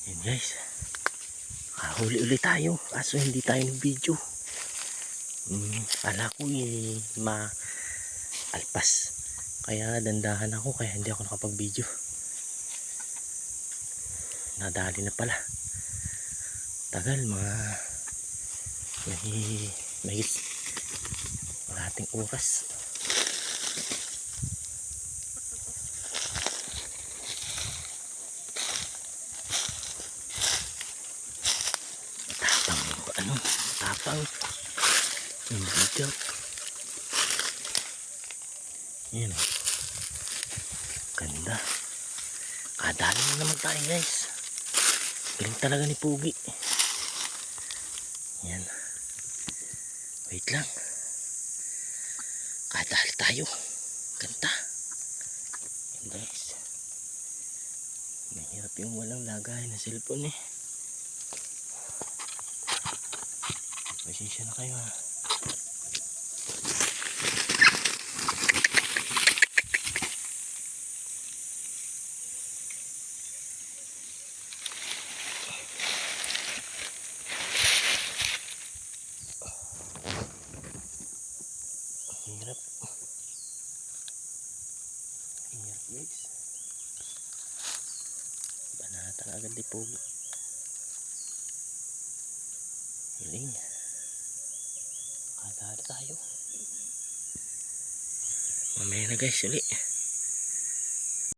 Yan guys, huli ulit tayo kaso hindi tayo nag-video. Kala ko maalpas, kaya dandahan ako, kaya hindi ako nakapag-video. Nadali na pala, tagal, mga may ating oras. Tapang yung video. Yan o, ganda. Kadali na naman tayo guys, galing talaga ni Pugi. Yan, wait lang, kadali tayo, ganda. Yan guys, mahirap yung walang lagay na cellphone eh. Pasensya na kayo ha. Hirap guys, banatan agad di Pugi. Hiling, kadali tayo. Mamaya na guys ulit.